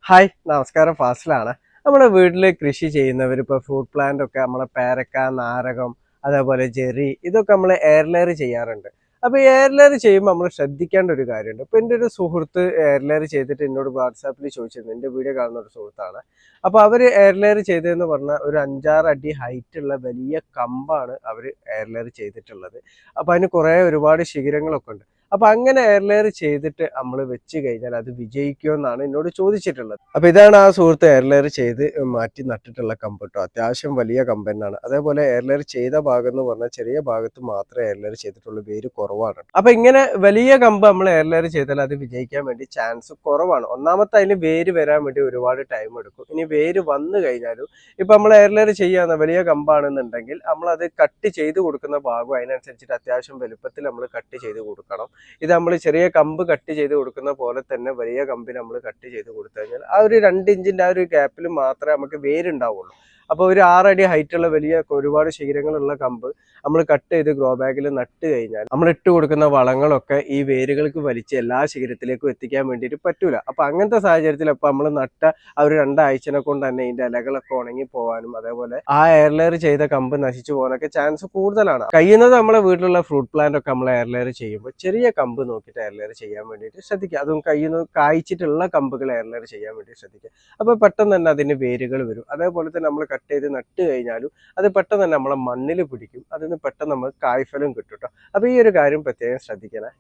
Hi നമസ്കാരം ഫാസിലാണ്. നമ്മുടെ വീട്ടിൽ കൃഷി ചെയ്യുന്നവർ ഇപ്പോൾ ഫ്രൂട്ട് പ്ലാന്റ് ഒക്കെ നമ്മളെ പേരക്ക, നാരകം, അതേപോലെ ജെറി ഇതൊക്കെ നമ്മൾ എയർ ലെയർ ചെയ്യാറുണ്ട്. അപ്പോൾ ഈ എയർ ലെയർ ചെയ്യുമ്പോൾ നമ്മൾ ശ്രദ്ധിക്കേണ്ട ഒരു കാര്യമുണ്ട്. ഇപ്പോൾ എൻ്റെ ഒരു സുഹൃത്ത് എയർ ലെയർ ചെയ്തിട്ട് എന്നോട് വാട്സാപ്പിൽ ചോദിച്ചിരുന്നു. എൻ്റെ വീഡിയോ കാണുന്ന ഒരു സുഹൃത്താണ്. അപ്പോൾ അവർ എയർ ലെയർ ചെയ്തതെന്ന് പറഞ്ഞാൽ ഒരു 5-6 അടി ഹൈറ്റ് ഉള്ള വലിയ കമ്പാണ് അവർ എയർ ലെയർ ചെയ്തിട്ടുള്ളത്. അപ്പോൾ അതിന് ഒരുപാട് ശിഖരങ്ങളൊക്കെ ഉണ്ട്. അപ്പൊ അങ്ങനെ എയർ ലെയർ ചെയ്തിട്ട് നമ്മൾ വെച്ച് കഴിഞ്ഞാൽ അത് വിജയിക്കുമെന്നാണ് എന്നോട് ചോദിച്ചിട്ടുള്ളത്. അപ്പൊ ഇതാണ് ആ സുഹൃത്ത് എയർ ലെയർ ചെയ്ത് മാറ്റി നട്ടിട്ടുള്ള കമ്പ് കേട്ടോ. അത്യാവശ്യം വലിയ കമ്പ് തന്നെയാണ്. അതേപോലെ എയർ ലെയർ ചെയ്ത ഭാഗം എന്ന് പറഞ്ഞാൽ ചെറിയ ഭാഗത്ത് മാത്രമേ എയർ ലെയർ ചെയ്തിട്ടുള്ളൂ, വേര് കുറവാണ്. അപ്പൊ ഇങ്ങനെ വലിയ കമ്പ് നമ്മൾ എയർ ലെയർ ചെയ്താൽ അത് വിജയിക്കാൻ വേണ്ടി ചാൻസ് കുറവാണ്. ഒന്നാമത്തെ അതിന് വേര് വരാൻ വേണ്ടി ഒരുപാട് ടൈം എടുക്കും. ഇനി വേര് വന്നു കഴിഞ്ഞാലും ഇപ്പൊ നമ്മൾ എയർ ലെയർ ചെയ്യാന്ന വലിയ കമ്പാണെന്നുണ്ടെങ്കിൽ നമ്മൾ അത് കട്ട് ചെയ്ത് കൊടുക്കുന്ന ഭാഗം അതിനനുസരിച്ചിട്ട് അത്യാവശ്യം വലുപ്പത്തിൽ നമ്മൾ കട്ട് ചെയ്ത് കൊടുക്കണം. ഇത് നമ്മൾ ചെറിയ കമ്പ് കട്ട് ചെയ്ത് കൊടുക്കുന്ന പോലെ തന്നെ വലിയ കമ്പിന് നമ്മൾ കട്ട് ചെയ്ത് കൊടുത്തു കഴിഞ്ഞാൽ ആ ഒരു 2 ഇഞ്ചിന്റെ ആ ഒരു ഗ്യാപ്പിൽ മാത്രമേ നമുക്ക് വേരുണ്ടാവുള്ളൂ. അപ്പോൾ ഒരു 6 അടി ഹൈറ്റുള്ള വലിയ ഒരുപാട് ശിഖരങ്ങളുള്ള കമ്പ് നമ്മൾ കട്ട് ചെയ്ത് ഗ്രോ ബാഗിൽ നട്ട് കഴിഞ്ഞാൽ നമ്മൾ ഇട്ട് കൊടുക്കുന്ന വളങ്ങളൊക്കെ ഈ വേരുകൾക്ക് വലിച്ച് എല്ലാ ശിഖരത്തിലേക്കും എത്തിക്കാൻ വേണ്ടിയിട്ട് പറ്റൂല. അപ്പൊ അങ്ങനത്തെ സാഹചര്യത്തിൽ ഇപ്പൊ നമ്മൾ നട്ട ആ ഒരു 2 ആഴ്ചനെ കൊണ്ട് തന്നെ ഇതിന്റെ ഇലകളൊക്കെ ഉണങ്ങി പോകാനും അതേപോലെ ആ എയർ ലെയർ ചെയ്ത കമ്പ് നശിച്ചു പോകാനൊക്കെ ചാൻസ് കൂടുതലാണ്. കഴിയുന്നത് നമ്മളെ വീട്ടിലുള്ള ഫ്രൂട്ട് പ്ലാന്റ് ഒക്കെ നമ്മൾ എയർ ലെയർ ചെയ്യുമ്പോൾ ചെറിയ കമ്പ് നോക്കിയിട്ട് എയർ ലെയർ ചെയ്യാൻ വേണ്ടിയിട്ട് ശ്രദ്ധിക്കുക. അതും കഴിയുന്നത് കായ്ച്ചിട്ടുള്ള കമ്പുകൾ എയർ ലെയർ ചെയ്യാൻ വേണ്ടി ശ്രദ്ധിക്കുക. അപ്പോൾ പെട്ടെന്ന് തന്നെ അതിന് വേരുകൾ വരും. അതേപോലെ തന്നെ നമ്മൾ കട്ട് ചെയ്ത് നട്ട് കഴിഞ്ഞാലും അത് പെട്ടെന്ന് തന്നെ നമ്മളെ മണ്ണിൽ പിടിക്കും. അതിന് പെട്ടെന്ന് നമുക്ക് കായ്ഫലം കിട്ടും കേട്ടോ. അപ്പോൾ ഈ ഒരു കാര്യം പ്രത്യേകം ശ്രദ്ധിക്കണം.